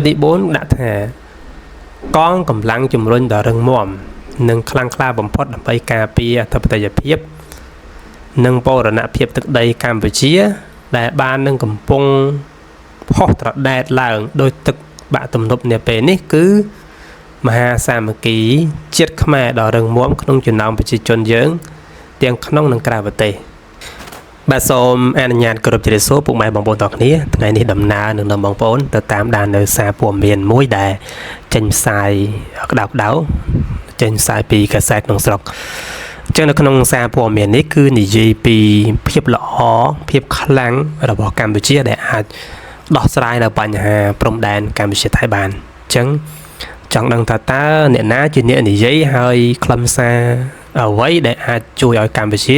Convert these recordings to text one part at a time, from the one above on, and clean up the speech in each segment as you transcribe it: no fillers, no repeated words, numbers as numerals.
ទី4ដាក់ថាកងកម្លាំងជំរុញដល់រឹងមាំនិងខ្លាំងក្លាបំផុតដើម្បីការពារអធិបតេយ្យភាពនិងបូរណភាពទឹកដីកម្ពុជាដែលបាននឹងកំពុងផុសត្រដែតឡើងដោយទឹកបាក់ទំនប់នាពេលនេះគឺមហាសាមគ្គីជាតិខ្មែរដ៏រឹងមាំក្នុងចំណោមប្រជាជនយើងទាំងក្នុងនិងក្រៅប្រទេសបាទសូមអនុញ្ញាតគោរពជម្រាបសួរពុកម៉ែបងប្អូនទាំងគ្នាថ្ងៃនេះដំណើរនឹងនាំបងប្អូនទៅតាមដាននៅសារព័ត៌មានមួយដែលចេញផ្សាយក្តៅចេញផ្សាយពីកាសែតក្នុងស្រុកអញ្ចឹងនៅក្នុងសារព័ត៌មាននេះគឺនិយាយពីភាពល្អភាពខ្លាំងរបស់កម្ពុជាដែលអាចដោះស្រាយនៅបញ្ហាព្រំដែនកម្ពុជាថៃបានអញ្ចឹងចង់ដឹងថាតើអ្នកណាជាអ្នកនិយាយហើយខ្លឹមសារអ្វីដែលអាចជួយឲ្យកម្ពុជា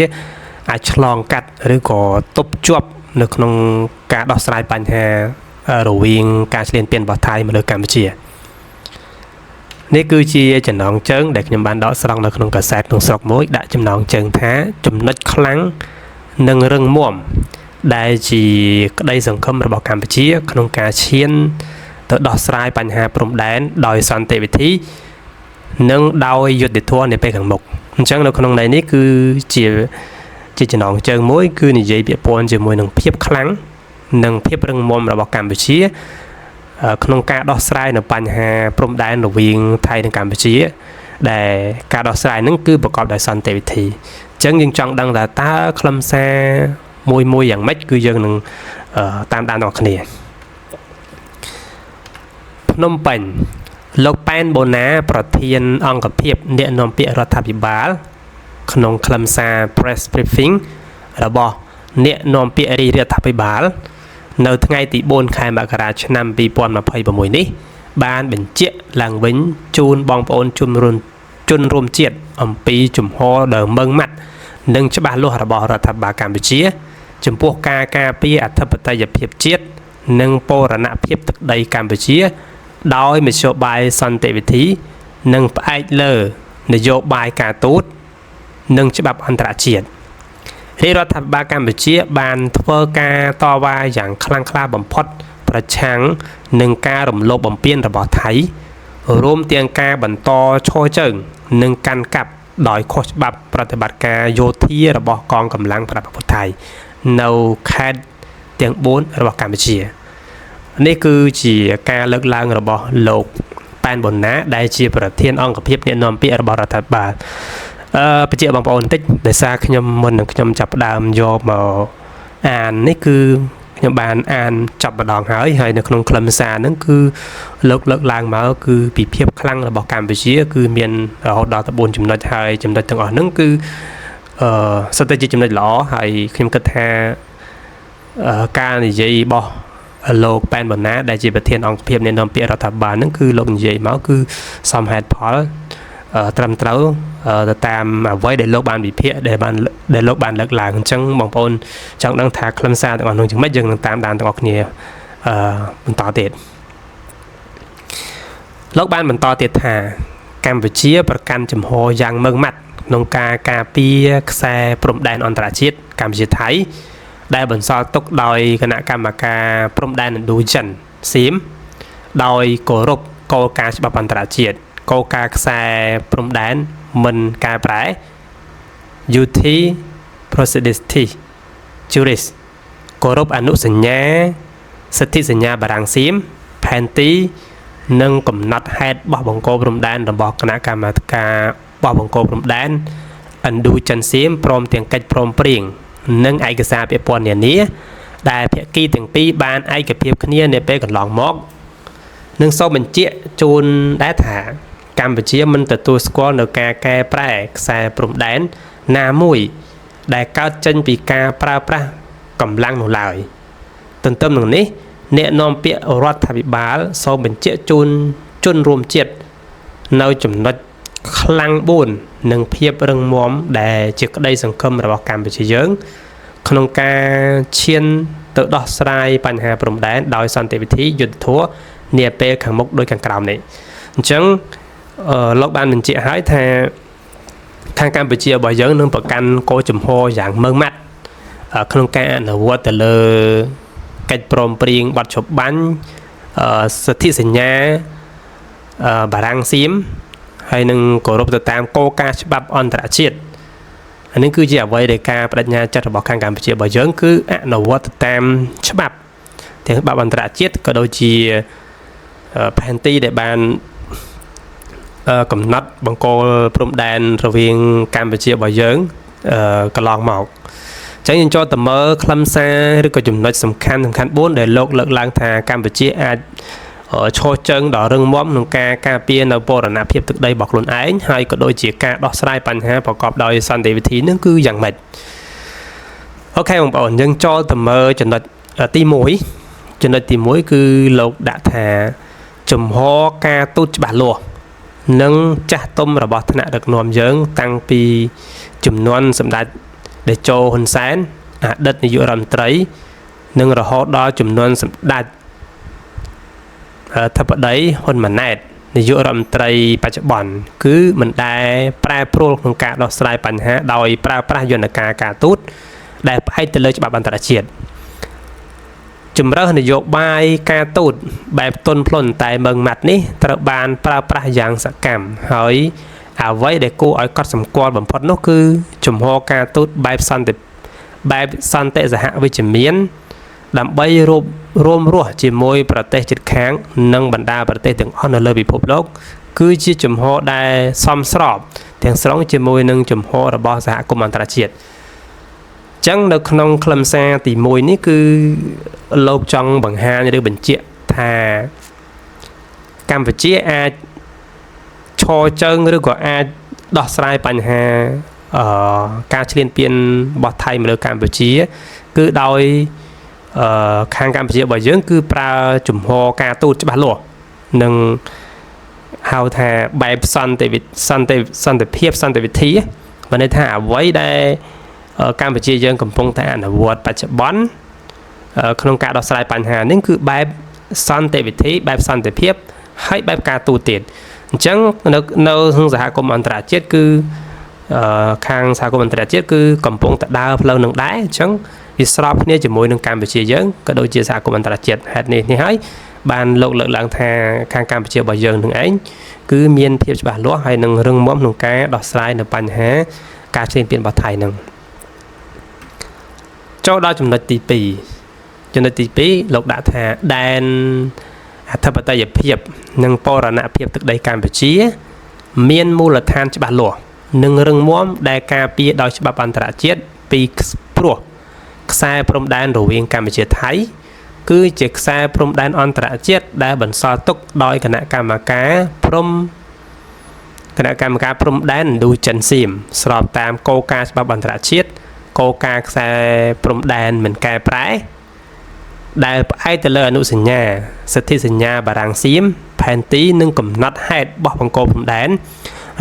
អាចឆ្លងកាត់ឬក៏ទប់ជាប់នៅក្នុងការដោះស្រាយបញ្ហារវាងការឈ្លានពានរបស់ថៃមកលើកម្ពុជានេះគឺជាចំណងជើងដែលខ្ញុំបានដកស្រង់នៅក្នុងកាសែតក្នុងស្រុកមួយដាក់ចំណងជើងថាចំណុចខ្លាំងនិងរឹងមាំដែលជាក្តីសង្ឃឹមរបស់កម្ពុជាក្នុងការឈានទៅដោះស្រាយបញ្ហាព្រំដែនដោយសន្តិវិធីនិងដោយយុត្តិធម៌នៅពេលខាងមុខអញ្ចឹងនៅក្នុងន័យនេះគឺជាចំណងជើងមួយគឺនិយាយពាក្យពាន់ជាមួយនឹងភាពខ្លាំងនិងភាពរឹងមាំរបស់កម្ពុជាក្នុងការដោះស្រាយនៅបញ្ហាព្រំដែនរវាងថៃនិងកម្ពុជាដែលការដោះស្រាយហ្នឹងគឺប្រកបដោយសន្តិវិធីអញ្ចឹងយើងចង់ដឹងថាតើខ្លឹមសារមួយយ៉ាងម៉េចគឺយើងនឹងតាមដានដល់គ្នាភ្នំពេញលោកប៉ែនបូណាប្រធានអង្គភិបអ្នកនាំពាក្យរដ្ឋាភិបាលក្នុងខ្លឹមសារ press briefing របស់អ្នកនាំពាក្យរដ្ឋាភិបាលនៅថ្ងៃទី4ខែមករាឆ្នាំ2026នេះបានបញ្ជាក់ឡើងវិញជូនបងប្អូនជនរួមជាតិអំពីជំហរដ៏ម៉ឺងម៉ាត់និងច្បាស់លាស់របស់រដ្ឋាភិបាលកម្ពុជាចំពោះការការពារអធិបតេយ្យភាពជាតិនិងបូរណភាពទឹកដីកម្ពុជាដោយមធ្យោបាយសន្តិវិធីនិងផ្អែកលើនយោបាយការទូតនិងច្បាប់អន្តរជាតិរដ្ឋាភិបាលកម្ពុជាបានធ្វើការតវ៉ាយ៉ាងខ្លាំងក្លាបំផុតប្រឆាំងនឹងការរំលោភបំពានរបស់ថៃរួមទាំងការបន្តឈរជើងនិងកាន់កាប់ដោយខុសច្បាប់ប្រតិបត្តិការយោធារបស់កងកម្លាំងប្រដាប់អាវុធថៃនៅខេត្តទាំង4របស់កម្ពុជានេះគឺជាការលើកឡើងរបស់លោកប៉ែនបូណាដែលជាប្រធានអង្គភិបអ្នកនាំពាក្យរបស់រដ្ឋាភិបាលបញ្ជាក់បងប្អូនបន្តិចដោយសារខ្ញុំមុននឹងខ្ញុំចាប់ផ្ដើមយកមកអាននេះគឺខ្ញុំបានអានចាប់ម្ដងហើយនៅក្នុងខ្លឹមសារហ្នឹងគឺលោកលើកឡើងមកគឺពីភាពខ្លាំងរបស់កម្ពុជាគឺមានរហូតដល់ទៅ4ចំណុចហើយចំណុចទាំងអស់ហ្នឹងគឺសុទ្ធតែជាចំណុចល្អហើយខ្ញុំគិតថាការនិយាយរបស់លោកប៉ែនបូណាដែលជាប្រធានអង្គភិបអ្នកនាំពាក្យរដ្ឋាភិបាលហ្នឹងគឺលោកនិយាយមកគឺសមហេតុផលត្រឹមត្រូវទៅតាមអ្វីដែលលោកបានវិភាគដែលលោកបានលើកឡើងអញ្ចឹងបងប្អូនចង់ដឹងថាខ្លឹមសារទាំងអស់នោះយ៉ាងម៉េចយើងនឹងតាមដានទាំងអស់គ្នាបន្តទៀតលោកបានបន្តទៀតថាកម្ពុជាប្រកាន់ជំហរយ៉ាងម៉ឺងម៉ាត់ក្នុងការការពារខ្សែព្រំដែនអន្តរជាតិកម្ពុជាថៃដែលបន្សល់ទុកដោយគណៈកម្មការព្រំដែនឥណ្ឌូចិនសៀមដោយគោរពគោលការណ៍ច្បាប់អន្តរជាតិគោលការណ៍ខ្សែព្រំដែនមិនកែប្រែ UT Procedure Juris គោរពអនុសញ្ញាសិទ្ធិសញ្ញាបារាំងសៀមផែនទីនិងកំណត់ហេតុបោះបង្គោលព្រំដែនរបស់គណៈកម្មាធិការបោះបង្គោលព្រំដែនឥណ្ឌូចិនសៀមព្រមទាំងកិច្ចព្រមព្រៀងនិងឯកសារពាក់ព័ន្ធនានាដែលភាគីទាំងពីរបានឯកភាពគ្នានាពេលកន្លងមកនឹងសូមបញ្ជាក់ជូនដែរថាកម្ពុជាមិនទទួលស្គាល់នៅការកែប្រែខ្សែព្រំដែនណាមួយដែលកើតចេញពីការប្រើប្រាស់កម្លាំងនោះឡើយទន្ទឹមនឹងនេះអ្នកនាំពាក្យរដ្ឋាភិបាលសូមបញ្ជាក់ជូនជនរួមជាតិនៅចំណុចខ្លាំង4និងភាពរឹងមាំដែលជាក្តីសង្ឃឹមរបស់កម្ពុជាយើងក្នុងការឈានទៅដោះស្រាយបញ្ហាព្រំដែនដោយសន្តិវិធីយុត្តិធម៌នាពេលខាងមុខដោយខាងក្រោមនេះអញ្ចឹងលោកបានបញ្ជាក់ឲ្យថាខាងកម្ពុជារបស់យើងនឹងប្រកាន់គោលជំហរយ៉ាងម៉ឺងម៉ាត់ក្នុងការអនុវត្តទៅលើកិច្ចព្រមព្រៀងបទចុះបាញ់ សិទ្ធិសញ្ញាបារាំងសៀមហើយនឹងគោរពទៅតាមគោលការណ៍ច្បាប់អន្តរជាតិអានេះគឺជាអ្វីដែលការបដិញ្ញាចិត្តរបស់ខាងកម្ពុជារបស់យើងគឺអនុវត្តតាមច្បាប់ទាំងច្បាប់អន្តរជាតិក៏ដូចជាផែនទីដែលបានកំណត់បង្គោលព្រំដែនរវាងកម្ពុជារបស់យើងកន្លងមកអញ្ចឹងយើងចូលទៅមើលខ្លឹមសារឬក៏ចំណុចសំខាន់4ដែលលោកលើកឡើងថាកម្ពុជាអាចឈរជើងដល់រឹងមាំក្នុងការការពារនៅបូរណភាពទឹកដីរបស់ខ្លួនឯងហើយក៏ដូចជាការដោះស្រាយបញ្ហាប្រកបដោយសន្តិវិធីនឹងគឺយ៉ាងម៉េចអូខេបងប្អូនយើងចូលទៅមើលចំណុចទី1ចំណុចទី1គឺលោកដាក់ថាជំហរការទូតច្បាស់លាស់និងចាស់ទុំរបស់ថ្នាក់ដឹកនាំយើងតាំងពីចំនួនសម្ដេចតេជោហ៊ុនសែនអតីតនាយករដ្ឋមន្ត្រីនិងរហូតដល់ចំនួនសម្ដេចអធិបតីហ៊ុនម៉ាណែតនាយករដ្ឋមន្ត្រីបច្ចុប្បន្នគឺមិនដែលប្រែប្រួលក្នុងការដោះស្រាយបញ្ហាដោយប្រើប្រាស់យន្តការការទូតដែលផ្អែកទៅលើច្បាប់អន្តរជាតិជំរើសនយោបាយការទូតបែបទន់ភ្លន់តែម៉ឺងម៉ាត់នេះត្រូវបានប្រើប្រាស់យ៉ាងសកម្មហើយអ្វីដែលគួរឲ្យកត់សម្គាល់បំផុតនោះគឺជំហរការទូតបែបសន្តិសហវិជ្ជមានដើម្បីរួមរស់ជាមួយប្រទេសជិតខាងនិងបណ្ដាប្រទេសទាំងអស់នៅលើពិភពលោកគឺជាជំហរដែលសមស្របទាំងស្រុងជាមួយនឹងជំហររបស់សហគមន៍អន្តរជាតិចឹងនៅក្នុងខ្លឹមសារទី1នេះគឺលោកចង់បង្ហាញឬបញ្ជាក់ថាកម្ពុជាអាចឈរជើងឬក៏អាចដោះស្រាយបញ្ហាការឈ្លានពានរបស់ថៃមកលើកម្ពុជាគឺដោយខាងកម្ពុជារបស់យើងគឺប្រើជំហរការទូតច្បាស់លាស់និងហៅថាបែបសន្តិភាពសន្តិវិធីបានន័យថាអ្វីដែលកម្ពុជាយើងកំពុងតែអនុវត្តបច្ចុប្បន្នក្នុងការដោះស្រាយបញ្ហានេះគឺបែបសន្តិវិធីបែបសន្តិភាពហើយបែបការទូតទៀតអញ្ចឹងនៅក្នុងសហគមន៍អន្តរជាតិគឺខាងសហគមន៍អន្តរជាតិគឺកំពុងតែដើរផ្លូវនឹងដែរអញ្ចឹងវាស្របគ្នាជាមួយនឹងកម្ពុជាយើងក៏ដូចជាសហគមន៍អន្តរជាតិហេតុនេះហើយបានលោកលើកឡើងថាខាងកម្ពុជារបស់យើងនឹងឯងគឺមានភាពច្បាស់លាស់ហើយនឹងរឹងមាំក្នុងការដោះស្រាយនៅបញ្ហាការឈ្លានពានរបស់ថៃនឹងចូលដល់ចំណុចទី2ចំណុចទី2លោកដាក់ថាដែនអធិបតេយ្យភាពនិងបូរណភាពទឹកដីកម្ពុជាមានមូលដ្ឋានច្បាស់លាស់និងរឹងមាំដែលការពារដោយច្បាប់អន្តរជាតិពីព្រោះខ្សែព្រំដែនរវាងកម្ពុជាថៃគឺជាខ្សែព្រំដែនអន្តរជាតិដែលបន្សល់ទុកដោយគណៈកម្មការព្រំដែនឥណ្ឌូចិនសៀមស្របតាមគោលការណ៍ច្បាប់អន្តរជាតិគោលការណ៍ខ្សែព្រំដែនមិនកែប្រែដែលផ្អែកទៅលើអនុសញ្ញាសិទ្ធិសញ្ញាបារាំងសៀមផែនទីនិងកំណត់ហេតុបោះបង្គោលព្រំដែន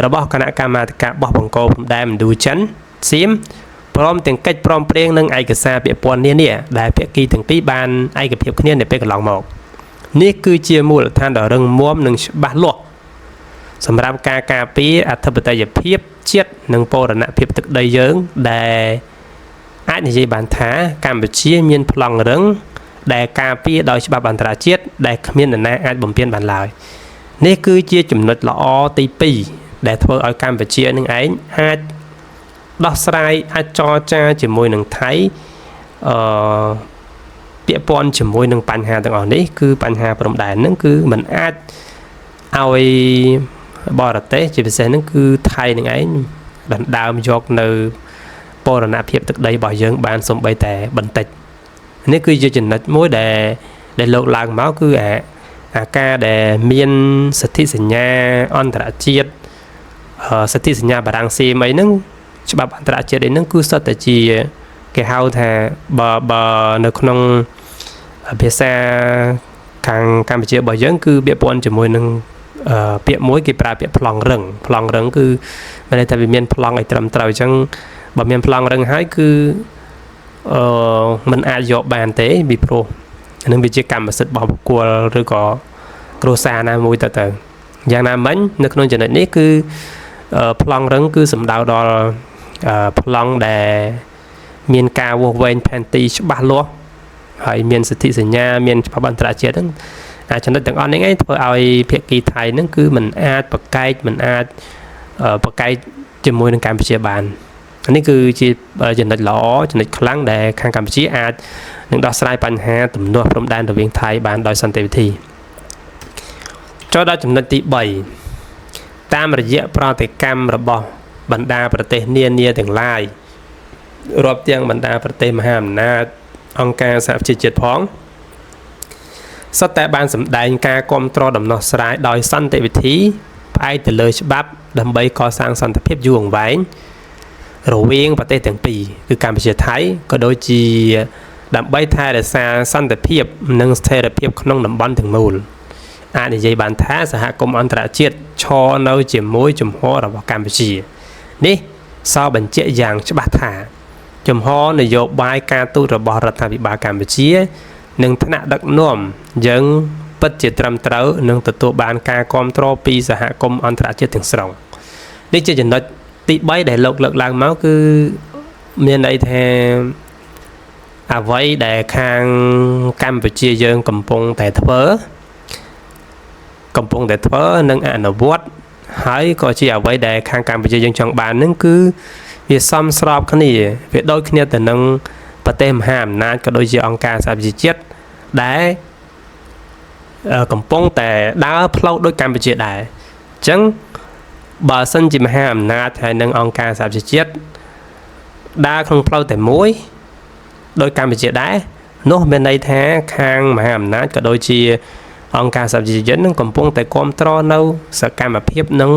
របស់គណៈកម្មាធិការបោះបង្គោលព្រំដែនឥណ្ឌូចិនសៀមព្រមទាំងកិច្ចព្រមព្រៀងនិងឯកសារពាក់ព័ន្ធនានាដែលភាគីទាំងពីរបានឯកភាពគ្នានៅពេលកន្លងមកនេះគឺជាមូលដ្ឋានដ៏រឹងមាំនិងច្បាស់លាស់សម្រាប់ការការពារអធិបតេយ្យភាពជាតិនិងបូរណភាពទឹកដីយើងដែលអាចនិយាយបានថាកម្ពុជាមានប្លង់រឹងដែលការពារដោយច្បាប់អន្តរជាតិដែលគ្មាននរណាអាចបំពានបានឡើយនេះគឺជាចំណុចល្អទី2ដែលធ្វើឲ្យកម្ពុជានឹងឯងអាចដោះស្រាយអាចចរចាជាមួយនឹងថៃពាក់ព័ន្ធជាមួយនឹងបញ្ហាទាំងអស់នេះគឺបញ្ហាព្រំដែនហ្នឹងគឺมันអាចឲ្យបរទេសជាពិសេសហ្នឹងគឺថៃនឹងឯងដណ្ដើមយកនៅបូរណភាពទឹកដីរបស់យើងបានសំបីតែបន្តិចនេះគឺជាចំណុចមួយដែលលោកឡើងមកគឺអាការដែលមានសិទ្ធិសញ្ញាអន្តរជាតិសិទ្ធិសញ្ញាបារាំងសៀមអីហ្នឹងច្បាប់អន្តរជាតិអីហ្នឹងគឺសុទ្ធតែជាគេហៅថាបើនៅក្នុងភាសាខាងកម្ពុជារបស់យើងគឺពាក់ព័ន្ធជាមួយនឹងពាក្យមួយគេប្រើពាក្យប្លង់រឹងគឺមានន័យថាវាមានប្លង់ឲ្យត្រឹមត្រូវអញ្ចឹងបើមានប្លង់រឹងហើយគឺมันអាចយកបានទេពីព្រោះនឹងវាជាកម្មសិទ្ធិរបស់បុគ្គលឬក៏គ្រួសារណាមួយទៅយ៉ាងណាមិញនៅក្នុងចំណុចនេះគឺប្លង់រឹងគឺសំដៅដល់ប្លង់ដែលមានការវាស់វែងផែនទីច្បាស់លាស់ហើយមានសិទ្ធិសញ្ញាមានច្បាប់អន្តរជាតិហ្នឹង ចំណុចទាំងអស់នេះឯងធ្វើឲ្យភាគីថៃហ្នឹងគឺមិនអាចប្រកែកមិនអាចប្រកែកជាមួយនឹងកម្ពុជាបាននេះគឺជាចំណុចល្អចំណុចខ្លាំងដែលខាងកម្ពុជាអាចនឹងដោះស្រាយបញ្ហាទំនាស់ព្រំដែនរវាងថៃបានដោយសន្តិវិធីចូលដល់ចំណុចទី3តាមរយៈប្រតិកម្មរបស់បណ្ដាប្រទេសនានាទាំងឡាយរាប់ទាំងបណ្ដាប្រទេសមហាអំណាចអង្គការសហប្រជាជាតិផងសុទ្ធតែបានសម្ដែងការគាំទ្រដំណោះស្រាយដោយសន្តិវិធីផ្អែកទៅលើច្បាប់ដើម្បីកសាងសន្តិភាពយូរអង្វែងរវាងប្រទេសទាំងពីរគឺកម្ពុជាថៃក៏ដូចជាដើម្បីថែរក្សាសន្តិភាពនិងស្ថិរភាពក្នុងតំបន់ទាំងមូលអាចនិយាយបានថាសហគមន៍អន្តរជាតិឈរនៅជាមួយជំហររបស់កម្ពុជានេះសរបញ្ជាក់យ៉ាងច្បាស់ថាជំហរនយោបាយការទូតរបស់រដ្ឋាភិបាលកម្ពុជានិងថ្នាក់ដឹកនាំយើងពិតជាត្រឹមត្រូវនិងទទួលបានការគាំទ្រពីសហគមន៍អន្តរជាតិទាំងស្រុងនេះជាចំណុចទី3ដែលលោកលើកឡើងមកគឺមានន័យថាអ្វីដែលខាងកម្ពុជាយើងកំពុងតែធ្វើនិងអនុវត្តហើយក៏ជាអ្វីដែលខាងកម្ពុជាយើងចង់បាននឹងគឺវាសមស្របគ្នាវាដូចគ្នាទៅនឹងប្រទេសមហាអំណាចក៏ដូចជាអង្គការសហប្រជាជាតិដែលកំពុងតែដើរផ្លូវដូចកម្ពុជាដែរអញ្ចឹងបើសិនជាមហាអំណាចហើយនឹងអង្គការសហប្រជាជាតិដើរក្នុងផ្លូវតែមួយដោយកម្ពុជាដែរនោះមានន័យថាខាងមហាអំណាចក៏ដូចជាអង្គការសហប្រជាជាតិនឹងកំពុងតែគាំទ្រនៅសកម្មភាពនិង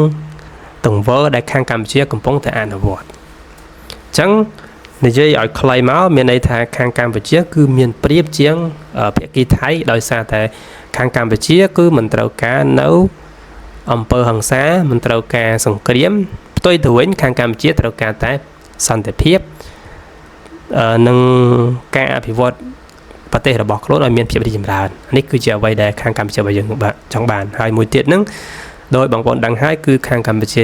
ទង្វើដែលខាងកម្ពុជាកំពុងតែអនុវត្តអញ្ចឹងនិយាយឲ្យខ្លីមកមានន័យថាខាងកម្ពុជាគឺមានប្រៀបជាងភាគីថៃដោយសារតែខាងកម្ពុជាគឺមិនត្រូវការនៅអំពើហិង្សាមិនត្រូវការសង្គ្រាមផ្ទុយទៅវិញខាងកម្ពុជាត្រូវការតែសន្តិភាពនិងការអភិវឌ្ឍប្រទេសរបស់ខ្លួនឲ្យមានភាពរីកចម្រើននេះគឺជាអ្វីដែលខាងកម្ពុជារបស់យើងចង់បានហើយមួយទៀតហ្នឹងដោយបងប្អូនដឹងហើយគឺខាងកម្ពុជា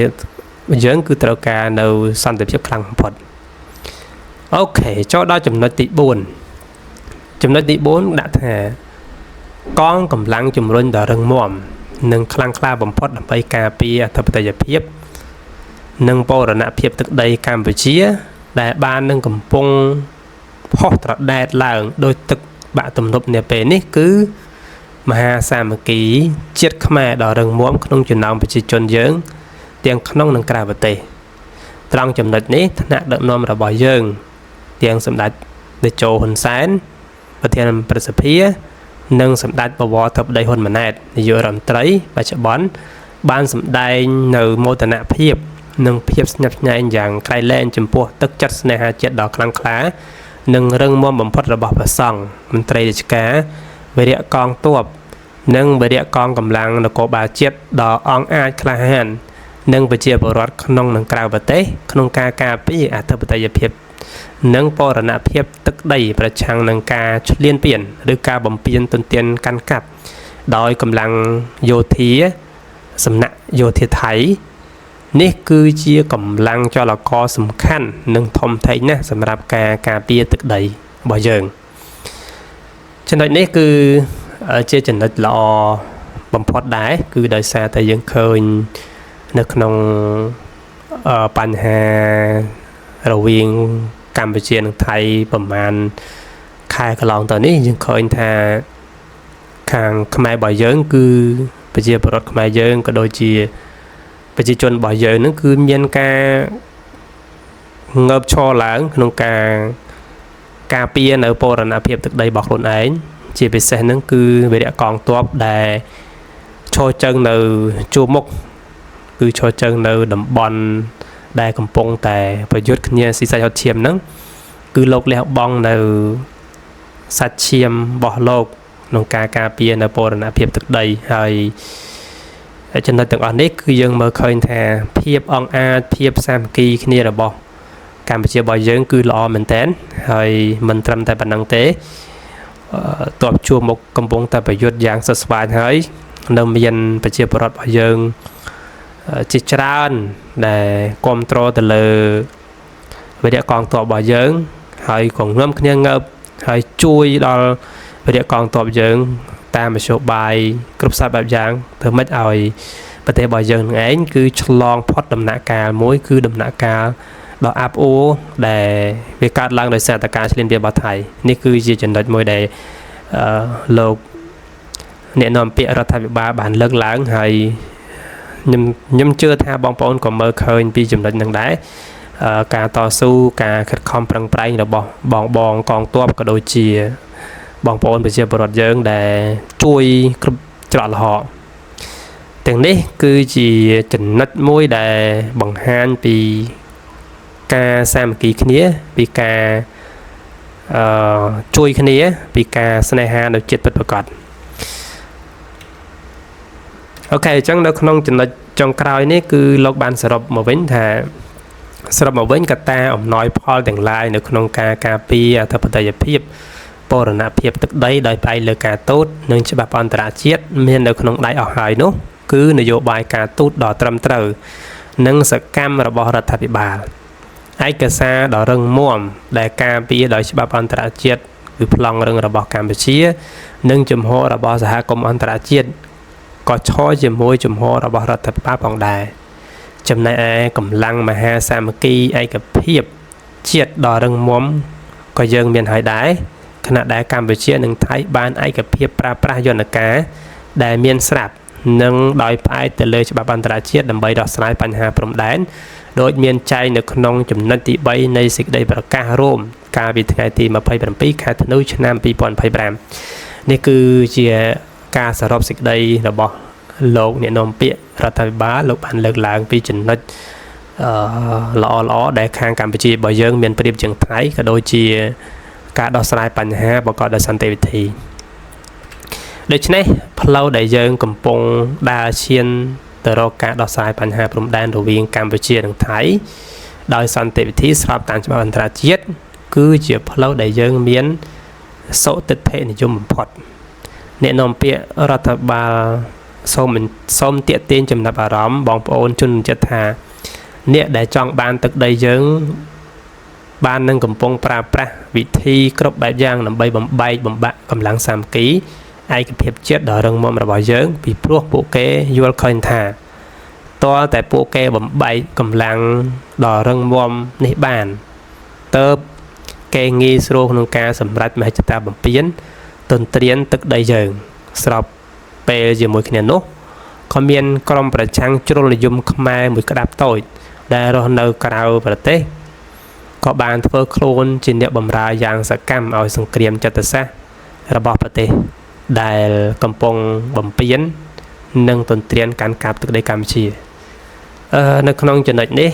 យើងគឺត្រូវការនៅសន្តិភាពខ្លាំងបំផុតអូខេចូលដល់ចំណុចទី4ចំណុចទី4ដាក់ថាកងកម្លាំងជំរុញដ៏រឹងមាំនិងខ្លាំងក្លាបំផុតដើម្បីការពារអធិបតេយ្យភាពនិងបូរណភាពទឹកដីកម្ពុជាដែលបាននឹងកំពុងផុសត្រដែតឡើងដោយទឹកបាក់ទំនប់នាពេលនេះគឺមហាសាមគ្គីជាតិខ្មែរដ៏រឹងមាំក្នុងចំណោមប្រជាជនយើងទាំងក្នុងនិងក្រៅប្រទេសត្រង់ចំណុចនេះថ្នាក់ដឹកនាំរបស់យើងទាំងសម្ដេចតេជោហ៊ុនសែនប្រធានប្រសិទ្ធិនិងសម្ដេចបវរធិបតីហ៊ុនម៉ាណែតនាយករដ្ឋមន្ត្រីបច្ចុប្បន្នបានសម្ដែងនៅមោទនភាពនិងភាពស្ញប់ស្ញែងយ៉ាងក្រៃលែងចំពោះទឹកចិត្តស្នេហាជាតិដ៏ខ្លាំងក្លានិងរឹងមាំបំផុតរបស់ព្រះសង្ឃមន្ត្រីរាជការវីរៈកងទ័ពនិងវីរៈកងកម្លាំងនគរបាលជាតិដ៏អង់អាចក្លាហាននិងប្រជាពលរដ្ឋក្នុងនិងក្រៅប្រទេសក្នុងការការពារអធិបតេយ្យភាពនិងបូរណភាពទឹកដីប្រឆាំងនឹងការឈ្លានពានឬការបំពានទន្ទ្រានកាន់កាប់ដោយកម្លាំងយោធាសំណាក់យោធាថៃនេះគឺជាកម្លាំងចលករសំខាន់និងធំធេងណាស់សម្រាប់ការការពារទឹកដីរបស់យើងចំណុចនេះគឺជាចំណុចល្អបំផុតដែរគឺដោយសារតែយើងឃើញនៅក្នុងបញ្ហារវាងកម្ពុជានិងថៃប្រហែលខែកន្លងទៅនេះយើងឃើញថាខាងខ្មែររបស់យើងគឺប្រជាពលរដ្ឋខ្មែរយើងក៏ដូចជាប្រជាជនរបស់យើងនឹងគឺមានការងើបឈរឡើងក្នុងការពារនៅបូរណភាពទឹកដីរបស់ខ្លួនឯងជាពិសេសហ្នឹងគឺវីរៈកងទ័ពដែលឈរជើងនៅជួរមុខគឺឈរជើងនៅតំបន់ដែលកំពុងតែប្រយុទ្ធគ្នាស៊ីសាច់ហត់ឈាមហ្នឹងគឺលោកលះបង់នៅសាច់ឈាមរបស់លោកក្នុងការការពារនៅបូរណភាពទឹកដីហើយចំណុចទាំងអស់នេះគឺយើងមើលឃើញថាភាពអង្អាចភាពសាមគ្គីគ្នារបស់កម្ពុជារបស់យើងគឺល្អមែនទែនហើយមិនត្រឹមតែប៉ុណ្្នឹងទេតបជួរមុខកំពុងតែប្រយុទ្ធយ៉ាងសស្វាញហើយនៅមានប្រជាពលរដ្ឋរបស់យើងជាច្រើនដែលគ្រប់គ្រងទៅលើវីរៈកងទ័ពរបស់យើងហើយក៏ងើបគ្នាងើបហើយជួយដល់វីរៈកងទ័ពយើង តាមមធ្យោបាយគ្រប់សាស្ត្របែបយ៉ាងធ្វើម៉េចឲ្យប្រទេសរបស់យើងនឹងឯងគឺឆ្លងផុតដំណាក់កាលមួយគឺដំណាក់កាលដ៏អាប់អួរដែលវាកើតឡើងដោយសារតែការឈ្លានពានរបស់ថៃនេះគឺជាចំណុចមួយដែលលោកអ្នកនាំពាក្យរដ្ឋាភិបាលបានលើកឡើងហើយខ្ញុំជឿថាបងប្អូនក៏មើលឃើញពីចំណុចហ្នឹងដែរការតស៊ូការខិតខំប្រឹងប្រែងរបស់បងកងទ័ពក៏ដូចជាបងប្អូនប្រជាពលរដ្ឋយើងដែលជួយគ្រប់ច្រកល្ហកទាំងនេះគឺជាចំណុចមួយដែលបង្ហាញពីការសាមគ្គីគ្នាពីការជួយគ្នាពីការស្នេហានៅចិត្តពិតប្រាកដអូខេអញ្ចឹងនៅក្នុងចំណុចចុងក្រោយនេះគឺលោកបានសរុបមកវិញថាកត្តាអំណោយផលទាំងឡាយនៅក្នុងការការពារអធិបតេយ្យភាពបូរណភាពទឹកដីដោយផ្អែកលើការទូតនិងច្បាប់អន្តរជាតិមាននៅក្នុងដៃអស់ហើយនោះគឺនយោបាយការទូតដ៏ត្រឹមត្រូវនិងសកម្មរបស់រដ្ឋាភិបាលឯកសារដ៏រឹងមាំដែលការពារដោយច្បាប់អន្តរជាតិគឺប្លង់រឹងរបស់កម្ពុជានិងជំហររបស់សហគមន៍អន្តរជាតិក៏ឈរជាមួយជំហររបស់រដ្ឋាភិបាលផងដែរចំណែកឯកម្លាំងមហាសាមគ្គីឯកភាពជាតិដ៏រឹងមាំក៏យើងមានហើយដែរខណៈដែលកម្ពុជានិងថៃបានឯកភាពប្រើប្រាស់យន្តការដែលមានស្រាប់និងដោយផ្អែកទៅលើច្បាប់អន្តរជាតិដើម្បីដោះស្រាយបញ្ហាព្រំដែនដោយមានចែងនៅក្នុងចំណុចទី3នៃសេចក្តីប្រកាសរ៉ូមកាលពីថ្ងៃទី27ខែធ្នូឆ្នាំ2025នេះគឺជាការសរុបសេចក្តីរបស់លោកអ្នកនាំពាក្យរដ្ឋាភិបាលលោកបានលើកឡើងពីចំណុចល្អដែលខាងកម្ពុជារបស់យើងមានប្រៀបជាងថៃក៏ដូចជាការដោះស្រាយបញ្ហាប្រកបដោយសន្តិវិធីដូច្នេះផ្លូវដែលយើងកំពុងដើរឈានទៅរកការដោះស្រាយបញ្ហាព្រំដែនរវាងកម្ពុជានិងថៃដោយសន្តិវិធីស្របតាមច្បាប់អន្តរជាតិគឺជាផ្លូវដែលយើងមានសុទិដ្ឋិនិយមបំផុតអ្នកនាំពាក្យរដ្ឋាភិបាលសូមទាក់ទាញចំណាប់អារម្មណ៍បងប្អូនជនជាតិថាអ្នកដែលចង់បានទឹកដីយើងបាននឹងកំពុងប្រើប្រាស់វិធីគ្រប់បែបយ៉ាងដើម្បីបំបែកបំបាក់កម្លាំងសាមគ្គីឯកភាពជាតិដ៏រឹងមាំរបស់យើងពីព្រោះពួកគេយល់ឃើញថាតើតែពួកគេបំបែកកម្លាំងដ៏រឹងមាំនេះបានទើបគេងាយស្រួលក្នុងការសម្រេចមហិច្ឆតាបំពេញទន្ទ្រានទឹកដីយើងស្របពេលជាមួយគ្នានោះក៏មានក្រុមប្រឆាំងជ្រុលនិយមខ្មែរមួយក្តាប់តូចដែលរស់នៅក្រៅប្រទេសក៏បានធ្វើខ្លួនជាអ្នកបម្រើយ៉ាងសកម្មឲ្យសង្គ្រាមចិត្តសាស្ត្ររបស់ប្រទេសដែលកំពុងបំពេញនិងទន្ទ្រានកាន់កាប់ទឹកដីកម្ពុជានៅក្នុងចំណុចនេះ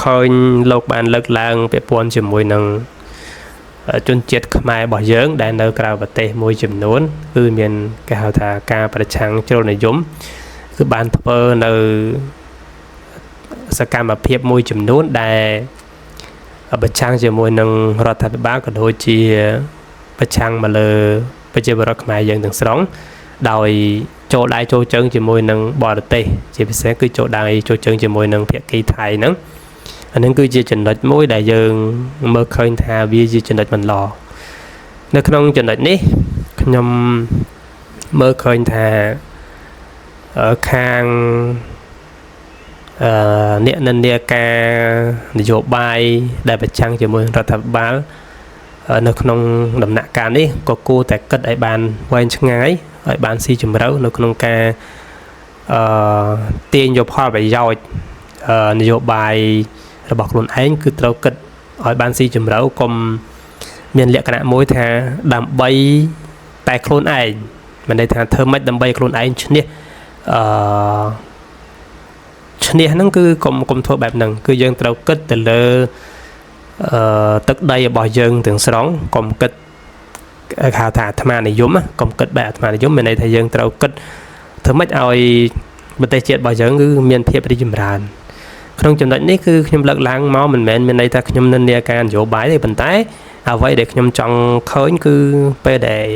ឃើញលោកបានលើកឡើងពាក់ព័ន្ធជាមួយនឹងជនជាតិខ្មែររបស់យើងដែលនៅក្រៅប្រទេសមួយចំនួនគឺមានគេហៅថាការប្រឆាំងជ្រុលនិយមគឺបានធ្វើនៅសកម្មភាពមួយចំនួនដែលប្រឆាំងជាមួយនឹងរដ្ឋាភិបាលក៏ដូចជាប្រឆាំងមកលើប្រជាពលរដ្ឋខ្មែរយើងទាំងស្រុងដោយចូលដៃចូលជើងជាមួយនឹងបរទេសជាពិសេសគឺចូលដៃចូលជើងជាមួយនឹងភាគីថៃហ្នឹងអានឹងគឺជាចំណុចមួយដែលយើងមើលឃើញថាវាជាចំណុចមិនល្អនៅក្នុងចំណុចនេះខ្ញុំមើលឃើញថាខាងអ្នកនិន្នាការនយោបាយដែលប្រឆាំងជាមួយរដ្ឋាភិបាលនៅក្នុងដំណាក់កាលនេះក៏គួរតែគិតឲ្យបានវែងឆ្ងាយឲ្យបានស៊ីជម្រៅនៅក្នុងការទាញយកផលប្រយោជន៍នយោបាយរបស់ខ្លួនឯងគឺត្រូវគិតឲ្យបានស៊ីជម្រៅកុំមានលក្ខណៈមួយថាដើម្បីតែខ្លួនឯងមិនន័យថាធ្វើម៉េចដើម្បីខ្លួនឯងឈ្នះហ្នឹងគឺកុំធ្វើបែបហ្នឹងគឺយើងត្រូវគិតទៅលើទឹកដីរបស់យើងទាំងស្រុងកុំគិតគេហៅថាអាត្មានិយមកុំគិតបែបអាត្មានិយមមានន័យថាយើងត្រូវគិតធ្វើម៉េចឲ្យប្រទេសជាតិរបស់យើងគឺមានភាពរីកចម្រើនក្នុងចំណុចនេះគឺខ្ញុំលើកឡើងមកមិនមែនមានន័យថាខ្ញុំនិន្នាការនយោបាយទេប៉ុន្តែអ្វីដែលខ្ញុំចង់ឃើញគឺពេលដែល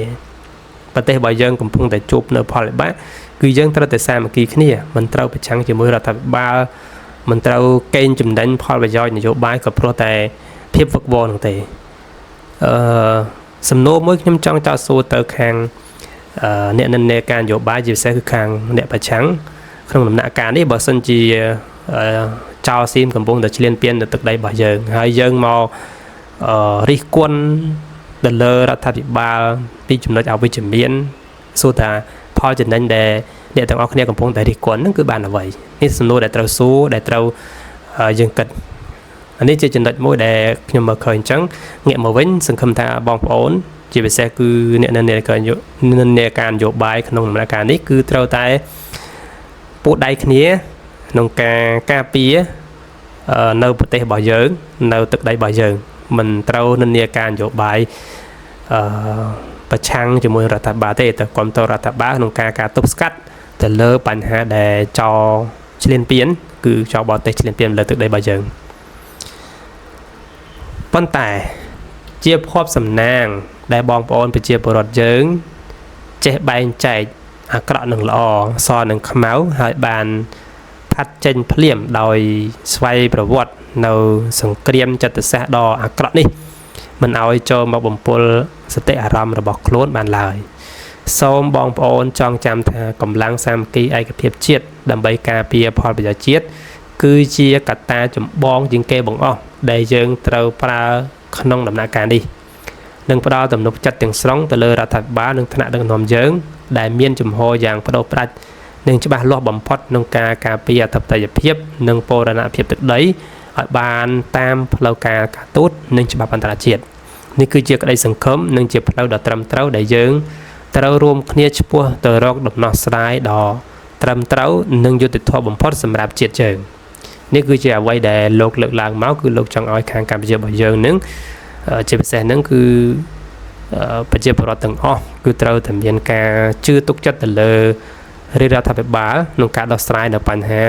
ប្រទេសរបស់យើងកំពុងតែជួបនៅផលវិបាកគឺយើងត្រូវតែសាមគ្គីគ្នាមិនត្រូវប្រឆាំងជាមួយរដ្ឋាភិបាលមិនត្រូវកេងចំណេញផលប្រយោជន៍នយោបាយក៏ព្រោះតែភាពវឹកវរនោះទេសំណួរមួយខ្ញុំចង់ចោទសួរទៅខាង អ្នកនិន្នាការនយោបាយជាពិសេសគឺខាងអ្នកប្រឆាំងក្នុងដំណាក់កាលនេះបើសិនជាចៅស៊ីមកំពុងតែឈ្លានពាននៅទឹកដីរបស់យើងហើយយើងមករិះគន់ទៅលើរដ្ឋាភិបាលពីចំណុចអវិជ្ជមានសួរថាផលចំណេញដែលអ្នកទាំងអស់គ្នាកំពុងតែរិះគន់ហ្នឹងគឺបានអ្វីនេះសំណួរដែលត្រូវសួរដែលត្រូវយើងគិតនេះជាចំណុចមួយដែលខ្ញុំមើលឃើញអញ្ចឹងងាកមកវិញសង្ឃឹមថាបងប្អូនជាពិសេសគឺអ្នកនិន្នាការនយោបាយក្នុងដំណាក់កាលនេះគឺត្រូវតែពូដៃគ្នាក្នុងការការពារនៅប្រទេសរបស់យើងនៅទឹកដីរបស់យើងមិនត្រូវនិន្នាការនយោបាយប្រឆាំងជាមួយរដ្ឋាភិបាលទេតែគ្រប់គ្រងរដ្ឋាភិបាលក្នុងការទប់ស្កាត់ទៅលើបញ្ហាដែលចោលឈ្លានពានគឺចោលបរទេសឈ្លានពានលើទឹកដីរបស់យើងប៉ុន្តែជាភ័ព្វសំណាងដែលបងប្អូនប្រជាពលរដ្ឋយើងចេះបែងចែកអាក្រក់និងល្អសនិងខ្មៅហើយបានផាត់ចេញភ្លាមដោយស្វ័យប្រវត្តិនៅសង្គ្រាមចិត្តសាស្ត្រដ៏អាក្រក់នេះមិនឲ្យចូលមកបំពុលសតិអារម្មណ៍របស់ខ្លួនបានឡើយសូមបងប្អូនចងចាំថាកម្លាំងសាមគ្គីឯកភាពជាតិដើម្បីការពារផលប្រយោជន៍ជាតិគឺជាកត្តាចម្បងជាងគេបង្អស់ដែលយើងត្រូវប្រើក្នុងដំណាក់កាលនេះនឹងផ្ដល់ទំនុកចិត្តទាំងស្រុងទៅលើរដ្ឋាភិបាលនិងថ្នាក់ដឹកនាំយើងដែលមានជំហរយ៉ាងបដូរផ្ដាច់និងច្បាស់លាស់បំផុតក្នុងការការពារអធិបតេយ្យភាពនិងបូរណភាពទឹកដីឲ្យបានតាមផ្លូវការទូតនិងច្បាប់អន្តរជាតិនេះគឺជាក្តីសង្ឃឹមនិងជាផ្លូវដ៏ត្រឹមត្រូវដែលយើងត្រូវរួមគ្នាឆ្ពោះទៅរកដំណោះស្រាយដ៏ត្រឹមត្រូវនិងយុត្តិធម៌បំផុតសម្រាប់ជាតិយើងនេះគឺជាអ្វីដែលលោកលើកឡើងមកគឺលោកចង់ឲ្យខាងកម្ពុជារបស់យើងនឹងជាពិសេសហ្នឹងគឺប្រជាពលរដ្ឋទាំងអស់គឺត្រូវតែមានការជឿទុកចិត្តទៅលើរដ្ឋាភិបាលក្នុងការដោះស្រាយនៅបញ្ហា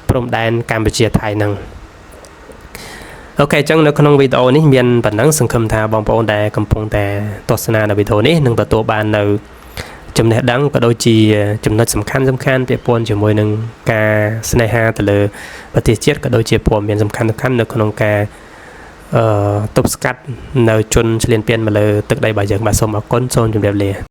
ព្រំដែនកម្ពុជាថៃហ្នឹងអូខេអញ្ចឹងនៅក្នុងវីដេអូនេះមានប៉ុណ្ណឹងសង្ឃឹមថាបងប្អូនដែលកំពុងតែទស្សនានៅវីដេអូនេះនឹងទទួលបាននៅចំណេះដឹងក៏ដូចជាចំណុចសំខាន់ពាក់ព័ន្ធជាមួយនឹងការស្នេហាទៅលើប្រទេសជាតិក៏ដូចជាព័ត៌មានសំខាន់នៅក្នុងការទប់ស្កាត់នៅជនឈ្លានពានមកលើទឹកដីរបស់យើងបាទសូមអរគុណសូមជម្រាបលា